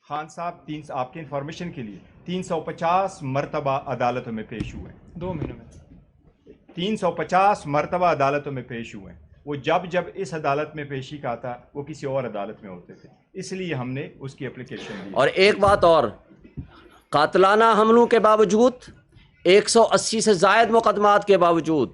खान साहब आपके इंफॉर्मेशन के लिए 350 मरतबा अदालतों में पेश हुए, 2 महीनों में 350 मरतबा अदालतों में पेश हुए। वो जब इस अदालत में पेशी का था वो किसी और अदालत में होते थे, इसलिए हमने उसकी एप्लीकेशन दी। और एक बात और, कातलाना हमलों के बावजूद, 180 से जायद मुकदमात के बावजूद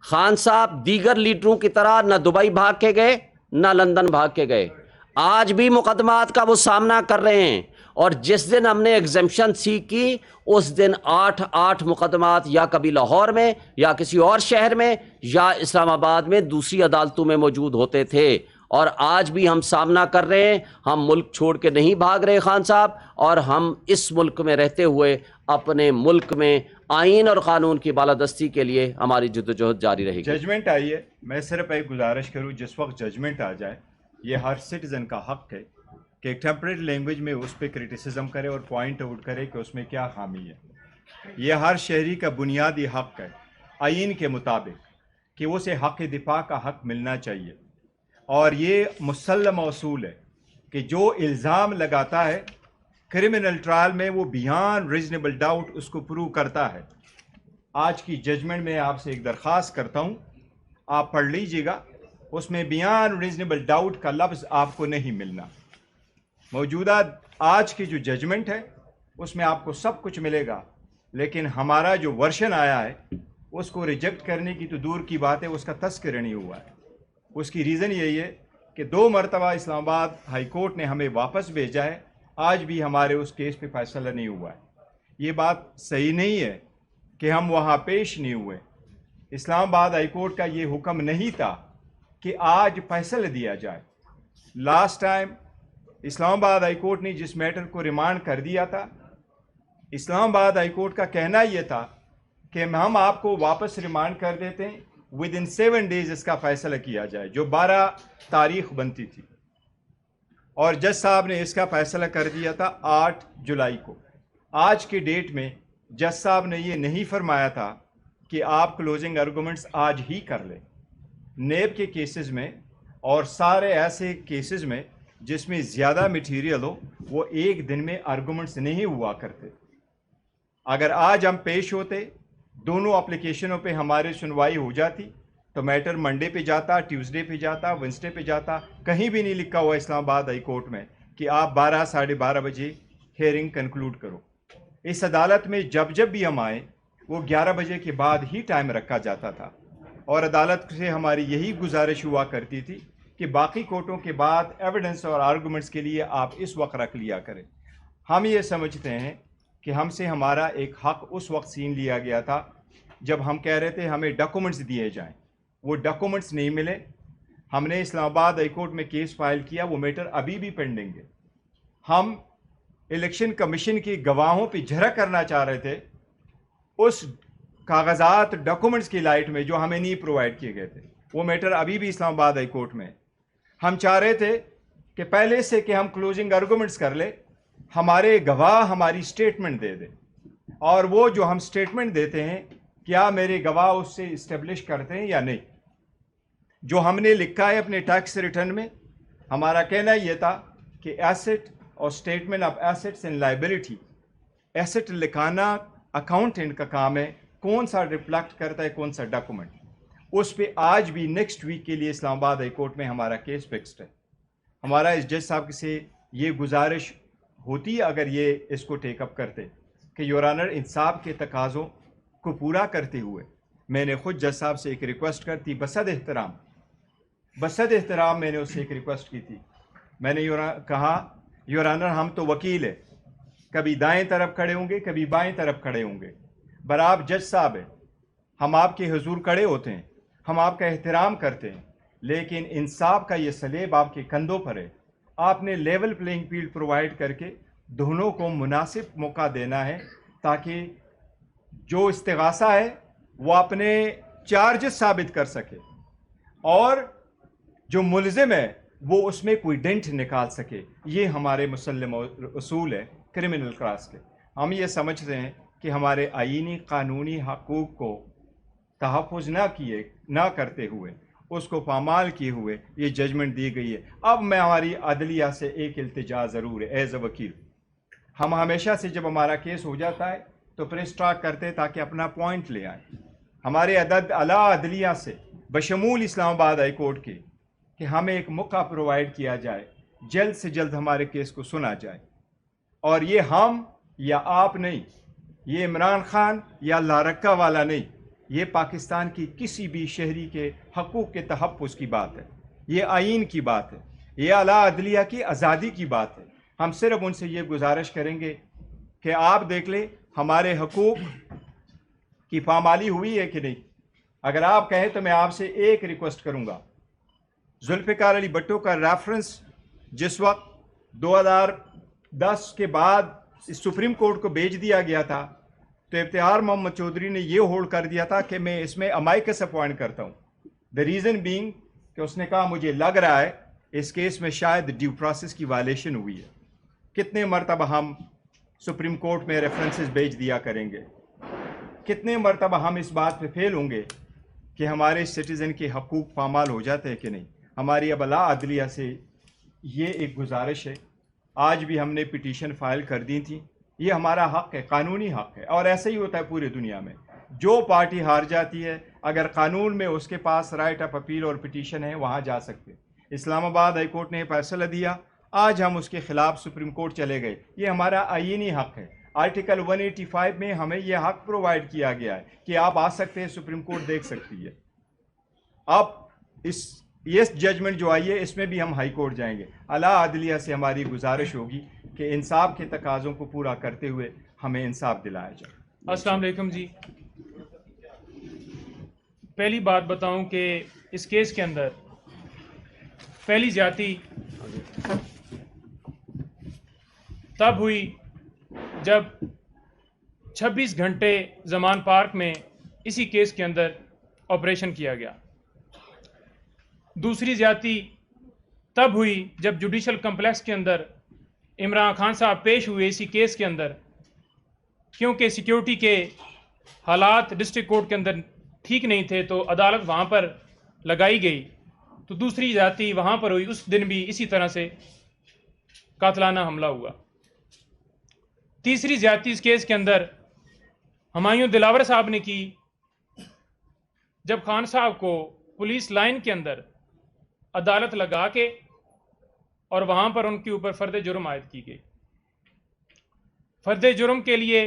खान साहब दीगर लीडरों की तरह न दुबई भाग के गए न लंदन भाग के गए। आज भी मुकदमात का वो सामना कर रहे हैं, और जिस दिन हमने एग्जेम्पशन सीख की उस दिन 8 मुकदमात या कभी लाहौर में या किसी और शहर में या इस्लामाबाद में दूसरी अदालतों में मौजूद होते थे। और आज भी हम सामना कर रहे हैं। हम मुल्क छोड़ के नहीं भाग रहे खान साहब, और हम इस मुल्क में रहते हुए अपने मुल्क में आईन और कानून की बालादस्ती के लिए हमारी जद्दोजहद जारी रहेगी। जजमेंट आई है, मैं सिर्फ एक गुजारिश करूँ, जिस वक्त जजमेंट आ जाए ये हर सिटीज़न का हक है कि एक टेम्परेरी लैंग्वेज में उस पर क्रिटिसिज्म करे और पॉइंट आउट करे कि उसमें क्या खामी है। ये हर शहरी का बुनियादी हक है आईन के मुताबिक कि उसे हक दिफा का हक मिलना चाहिए। और ये मुसल्लम असूल है कि जो इल्ज़ाम लगाता है क्रिमिनल ट्रायल में वो बियॉन्ड रीजनेबल डाउट उसको प्रूव करता है। आज की जजमेंट में आपसे एक दरख्वास्त करता हूँ, आप पढ़ लीजिएगा, उसमें बियॉन्ड रीजनेबल डाउट का लफ्ज़ आपको नहीं मिलना। मौजूदा आज की जो जजमेंट है उसमें आपको सब कुछ मिलेगा, लेकिन हमारा जो वर्शन आया है उसको रिजेक्ट करने की तो दूर की बात है, उसका तस्करा नहीं हुआ है। उसकी रीज़न यही है कि 2 मरतबा इस्लामाबाद हाई कोर्ट ने हमें वापस भेजा है, आज भी हमारे उस केस पे फैसला नहीं हुआ है। ये बात सही नहीं है कि हम वहाँ पेश नहीं हुए। इस्लामाबाद हाई कोर्ट का ये हुक्म नहीं था कि आज फैसला दिया जाए। Last time Islamabad high court ने जिस मैटर को रिमांड कर दिया था, इस्लामाबाद हाई कोर्ट का कहना यह था कि हम आपको वापस रिमांड कर देते हैं, विद इन 7 डेज इसका फैसला किया जाए, जो 12 तारीख बनती थी। और जज साहब ने इसका फैसला कर दिया था 8 जुलाई को। आज की डेट में जज साहब ने ये नहीं फरमाया था कि आप क्लोजिंग आर्गूमेंट्स आज ही कर लें। नेब के केसेस में और सारे ऐसे केसेस में जिसमें ज़्यादा मटीरियल हो, वो एक दिन में आर्गूमेंट्स नहीं हुआ करते। अगर आज हम पेश होते, दोनों एप्लीकेशनों पे हमारी सुनवाई हो जाती, तो मैटर मंडे पे जाता, ट्यूसडे पे जाता, वेंसडे पे जाता। कहीं भी नहीं लिखा हुआ इस्लामाबाद हाई कोर्ट में कि आप 12 साढ़े 12 बजे हेयरिंग कंक्लूड करो। इस अदालत में जब भी हम आए वो 11 बजे के बाद ही टाइम रखा जाता था, और अदालत से हमारी यही गुजारिश हुआ करती थी कि बाकी कोर्टों के बाद एविडेंस और आर्गूमेंट्स के लिए आप इस वक्त रख लिया करें। हम ये समझते हैं कि हमसे हमारा एक हक उस वक्त छीन लिया गया था जब हम कह रहे थे हमें डॉक्यूमेंट्स दिए जाएं। वो डॉक्यूमेंट्स नहीं मिले। हमने इस्लामाबाद हाई कोर्ट में केस फाइल किया, वो मैटर अभी भी पेंडिंग है। हम इलेक्शन कमीशन की गवाहों पे झरा करना चाह रहे थे उस कागजात डॉक्यूमेंट्स की लाइट में जो हमें नहीं प्रोवाइड किए गए थे। वो मैटर अभी भी इस्लामाबाद हाई कोर्ट में। हम चाह रहे थे कि पहले से कि हम क्लोजिंग आर्गूमेंट्स कर ले, हमारे गवाह हमारी स्टेटमेंट दे दे, और वो जो हम स्टेटमेंट देते हैं क्या मेरे गवाह उससे इस्टेब्लिश करते हैं या नहीं। जो हमने लिखा है अपने टैक्स रिटर्न में, हमारा कहना यह था कि एसेट और statement of assets and liability, asset लिखाना अकाउंटेंट का काम है, कौन सा रिफ्लेक्ट करता है कौन सा डॉक्यूमेंट। उस पे आज भी नेक्स्ट वीक के लिए इस्लामाबाद हाई कोर्ट में हमारा केस फिक्स्ड है। हमारा इस जज साहब से ये गुजारिश होती अगर ये इसको टेकअप करते कि योर ऑनर इंसाफ के तकाज़ों को पूरा करते हुए मैंने खुद जज साहब से एक रिक्वेस्ट कर थी, बसद एहतराम मैंने उससे एक रिक्वेस्ट की थी। मैंने कहा योर ऑनर हम तो वकील है, कभी दाएं तरफ खड़े होंगे कभी बाएं तरफ खड़े होंगे, पर आप जज साहब हैं, हम आपके हुजूर खड़े होते हैं, हम आपका एहतराम करते हैं, लेकिन इंसाफ का ये सलेब आपके कंधों पर है। आपने लेवल प्लेइंग फील्ड प्रोवाइड करके दोनों को मुनासिब मौका देना है ताकि जो इस्तिगासा है वो अपने चार्जेस साबित कर सके और जो मुलजिम है वो उसमें कोई डेंट निकाल सके। ये हमारे मुसल्लम उसूल है क्रिमिनल क्लास के। हम ये समझते हैं कि हमारे आईनी कानूनी हकूक़ को तहफ़्फ़ुज़ ना करते हुए, उसको पामाल किए हुए ये जजमेंट दी गई है। अब मैं हमारी अदलिया से एक इल्तिजा ज़रूर है एज़ अ वकील हम हमेशा से जब हमारा केस हो जाता है तो प्रेस टॉक करते हैं ताकि अपना पॉइंट ले आए। हमारे आला अदलिया से बशमूल इस्लामाबाद हाई कोर्ट के कि हमें एक मौका प्रोवाइड किया जाए, जल्द से जल्द हमारे केस को सुना जाए। और ये हम या आप नहीं, ये इमरान खान या लारक्का वाला नहीं, ये पाकिस्तान की किसी भी शहरी के हकूक़ के तहफ़्फ़ुज़ की बात है, ये आइन की बात है, ये आला अदलिया की आज़ादी की बात है। हम सिर्फ उनसे ये गुजारिश करेंगे कि आप देख लें हमारे हकूक़ की पामाली हुई है कि नहीं। अगर आप कहें तो मैं आपसे एक रिक्वेस्ट करूँगा, जुल्फ़िकार अली भुट्टो का रेफरेंस जिस वक्त 2010 के बाद इस सुप्रीम कोर्ट को भेज दिया गया था तो इफ्तिखार मोहम्मद चौधरी ने ये होल्ड कर दिया था कि मैं इसमें अमाइकस अपॉइंट करता हूँ। द रीज़न बीइंग कि उसने कहा मुझे लग रहा है इस केस में शायद ड्यू प्रोसेस की वायलेशन हुई है। कितने मरतबा हम सुप्रीम कोर्ट में रेफरेंसेस भेज दिया करेंगे, कितने मरतबा हम इस बात पे फेल होंगे कि हमारे सिटीज़न के हकूक़ पामाल हो जाते हैं कि नहीं। हमारी अब आला अदलिया से ये एक गुजारिश है, आज भी हमने पिटीशन फाइल कर दी थी, ये हमारा हक़ है, कानूनी हक़ है। और ऐसा ही होता है पूरी दुनिया में, जो पार्टी हार जाती है अगर कानून में उसके पास राइट ऑफ अपील और पिटीशन है वहाँ जा सकते हैं। इस्लामाबाद हाई कोर्ट ने फैसला दिया, आज हम उसके ख़िलाफ़ सुप्रीम कोर्ट चले गए, ये हमारा आईनी हक़ है। आर्टिकल 185 में हमें यह हक़ प्रोवाइड किया गया है कि आप आ सकते हैं, सुप्रीम कोर्ट देख सकती है। अब ये जजमेंट जो आई है इसमें भी हम हाई कोर्ट जाएंगे। आला अदलिया से हमारी गुजारिश होगी कि इंसाफ के तकाज़ों को पूरा करते हुए हमें इंसाफ दिलाया जाए। अस्सलाम वालेकुम जी। पहली बात बताऊं कि इस केस के अंदर पहली ज्यादती तब हुई जब 26 घंटे जमान पार्क में इसी केस के अंदर ऑपरेशन किया गया। दूसरी ज्यादती तब हुई जब जुडिशल कम्प्लेक्स के अंदर इमरान खान साहब पेश हुए इसी केस के अंदर, क्योंकि सिक्योरिटी के हालात डिस्ट्रिक्ट कोर्ट के अंदर ठीक नहीं थे तो अदालत वहाँ पर लगाई गई। तो दूसरी ज्यादती वहाँ पर हुई, उस दिन भी इसी तरह से कातलाना हमला हुआ। तीसरी ज्यादती इस केस के अंदर हुमायूं दिलावर साहब ने की, जब खान साहब को पुलिस लाइन के अंदर अदालत लगा के और वहाँ पर उनके ऊपर फ़र्द जुर्म आयद की गई। फ़र्द जुर्म के लिए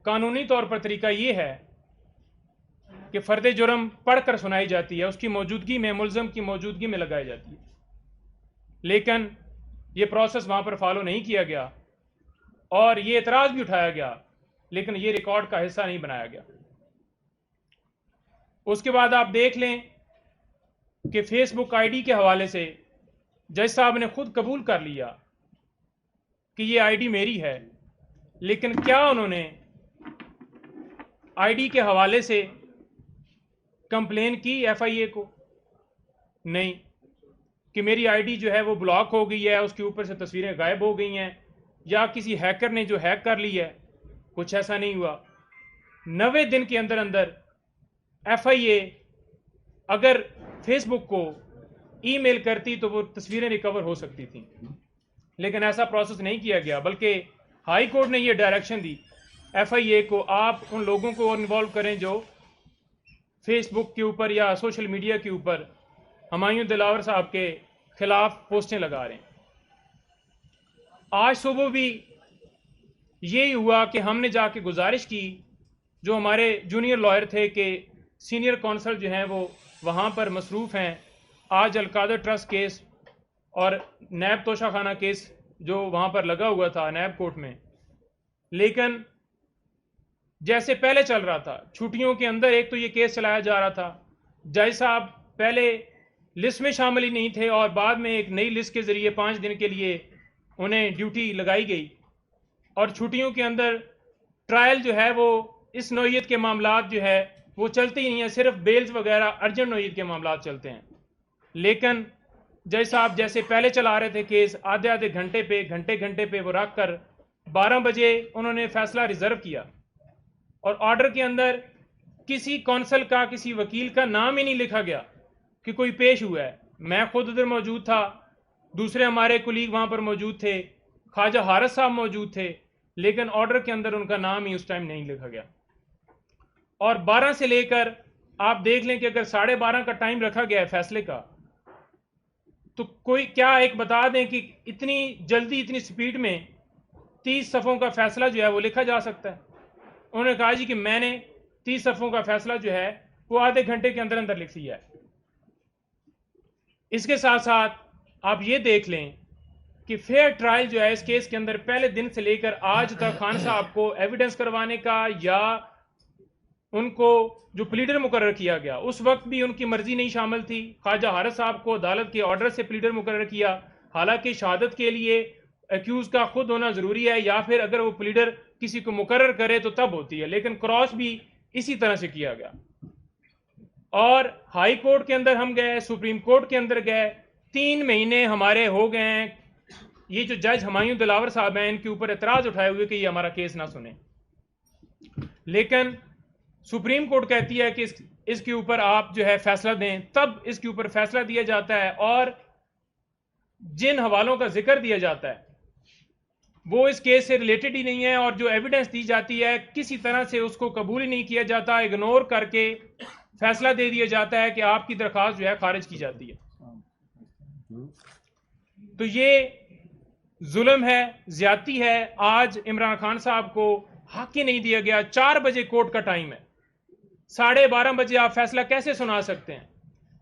कानूनी तौर पर तरीका ये है कि फ़र्द जुर्म पढ़कर सुनाई जाती है, उसकी मौजूदगी में, मुलज़म की मौजूदगी में लगाई जाती है। लेकिन ये प्रोसेस वहाँ पर फॉलो नहीं किया गया और ये एतराज़ भी उठाया गया, लेकिन ये रिकॉर्ड का हिस्सा नहीं बनाया गया। उसके बाद आप देख लें कि फेसबुक आईडी के हवाले से जज साहब ने खुद कबूल कर लिया कि ये आईडी मेरी है, लेकिन क्या उन्होंने आईडी के हवाले से कंप्लेन की एफआईए को? नहीं, कि मेरी आईडी जो है वो ब्लॉक हो गई है, उसके ऊपर से तस्वीरें गायब हो गई हैं, या किसी हैकर ने जो हैक कर ली है, कुछ ऐसा नहीं हुआ। 90 दिन के अंदर अंदर एफआईए अगर फेसबुक को ईमेल करती तो वो तस्वीरें रिकवर हो सकती थी, लेकिन ऐसा प्रोसेस नहीं किया गया, बल्कि हाई कोर्ट ने ये डायरेक्शन दी एफआईए को, आप उन लोगों को इन्वॉल्व करें जो फेसबुक के ऊपर या सोशल मीडिया के ऊपर हुमायूं दिलावर साहब के खिलाफ पोस्टें लगा रहे हैं। आज सुबह भी यही हुआ कि हमने जाके गुजारिश की, जो हमारे जूनियर लॉयर थे कि सीनियर कौंसल जो हैं वो वहाँ पर मसरूफ़ हैं, आज अलकादर ट्रस्ट केस और नैब तोशाखाना केस जो वहाँ पर लगा हुआ था नैब कोर्ट में, लेकिन जैसे पहले चल रहा था छुट्टियों के अंदर एक तो ये केस चलाया जा रहा था, जज साहब पहले लिस्ट में शामिल ही नहीं थे और बाद में एक नई लिस्ट के ज़रिए 5 दिन के लिए उन्हें ड्यूटी लगाई गई, और छुट्टियों के अंदर ट्रायल जो है वो इस नौइयत के मामलात जो है वो चलते ही नहीं है, सिर्फ बेल्स वगैरह अर्जेंट नौइयत के मामलात चलते हैं। लेकिन जज साहब जैसे पहले चला रहे थे केस, आधे आधे घंटे पे वो रख कर 12 बजे उन्होंने फैसला रिजर्व किया, और ऑर्डर के अंदर किसी कौंसल का, किसी वकील का नाम ही नहीं लिखा गया कि कोई पेश हुआ है। मैं खुद उधर मौजूद था, दूसरे हमारे कुलीग वहाँ पर मौजूद थे, ख्वाजा हारिस साहब मौजूद थे, लेकिन ऑर्डर के अंदर उनका नाम ही उस टाइम नहीं लिखा गया। और 12 से लेकर आप देख लें कि अगर 12:30 का टाइम रखा गया है फैसले का, तो कोई क्या एक बता दें कि इतनी जल्दी इतनी स्पीड में 30 सफ़ों का फैसला जो है वो लिखा जा सकता है। उन्होंने कहा जी कि मैंने 30 सफ़ों का फैसला जो है वो आधे घंटे के अंदर अंदर लिख लिया है। इसके साथ साथ आप ये देख लें कि फेयर ट्रायल जो है इस केस के अंदर पहले दिन से लेकर आज तक खान साहब को एविडेंस करवाने का या उनको जो प्लीडर मुकर्रर किया गया उस वक्त भी उनकी मर्जी नहीं शामिल थी। ख्वाजा हारिस साहब को अदालत के ऑर्डर से प्लीडर मुकर्रर किया, हालांकि शहादत के लिए एक्यूज का खुद होना जरूरी है या फिर अगर वो प्लीडर किसी को मुकर्रर करे तो तब होती है, लेकिन क्रॉस भी इसी तरह से किया गया। और हाई कोर्ट के अंदर हम गए, सुप्रीम कोर्ट के अंदर गए, 3 महीने हमारे हो गए हैं। ये जो जज हुमायूं दिलावर साहब हैं इनके ऊपर एतराज उठाए हुए कि ये हमारा केस ना सुने, लेकिन सुप्रीम कोर्ट कहती है कि इसके ऊपर आप जो है फैसला दें, तब इसके ऊपर फैसला दिया जाता है। और जिन हवालों का जिक्र दिया जाता है वो इस केस से रिलेटेड ही नहीं है, और जो एविडेंस दी जाती है किसी तरह से उसको कबूल ही नहीं किया जाता, इग्नोर करके फैसला दे दिया जाता है कि आपकी दरख्वास्त जो है खारिज की जाती है। तो ये जुल्म है, ज्यादती है। आज इमरान खान साहब को हक ही नहीं दिया गया। 4 बजे कोर्ट का टाइम है, 12:30 बजे आप फैसला कैसे सुना सकते हैं?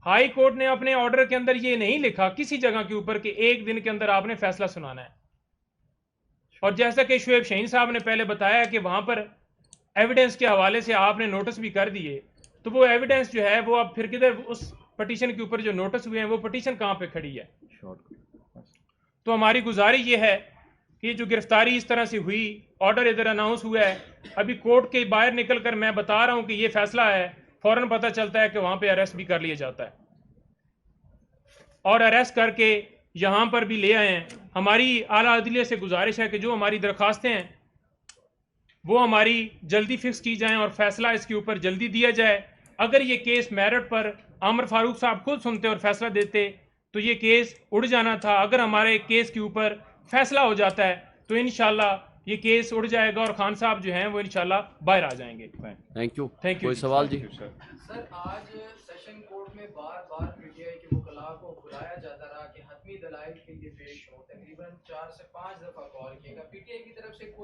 हाई कोर्ट ने अपने ऑर्डर के अंदर ये नहीं लिखा किसी जगह के ऊपर कि 1 दिन के अंदर आपने फैसला सुनाना है। और जैसा कि शुएब शाहीन साहब ने पहले बताया कि वहां पर एविडेंस के हवाले से आपने नोटिस भी कर दिए, तो वो एविडेंस जो है वो अब फिर किधर, उस पटिशन के ऊपर जो नोटिस हुए हैं वो पटिशन कहां पे खड़ी है? तो हमारी गुजारिश ये है कि जो गिरफ्तारी इस तरह से हुई, ऑर्डर इधर अनाउंस हुआ है, अभी कोर्ट के बाहर निकल कर मैं बता रहा हूं कि ये फैसला है, फौरन पता चलता है कि वहां पे अरेस्ट भी कर लिया जाता है और अरेस्ट करके यहां पर भी ले आए हैं। हमारी आला अदलिया से गुजारिश है कि जो हमारी दरखास्तें हैं वो हमारी जल्दी फिक्स की जाएं और फैसला इसके ऊपर जल्दी दिया जाए। अगर ये केस मेरिट पर आमर फारूक साहब खुद सुनते और फैसला देते तो ये केस उड़ जाना था। अगर हमारे केस के ऊपर फैसला हो जाता है तो इंशाल्लाह ये केस उड़ जाएगा और खान साहब जो हैं वो इंशाल्लाह बाहर आ जाएंगे। Thank you. Thank you. कोई सवाल जी? सर, आज सेशन कोर्ट में बार बार पीटीआई के वकला को बुलाया जाता रहा कि हतमी दलाइल के लिए पेश हो, तकरीबन 4 से 5 दफा कॉल किएगा, पीटीआई की तरफ से कोई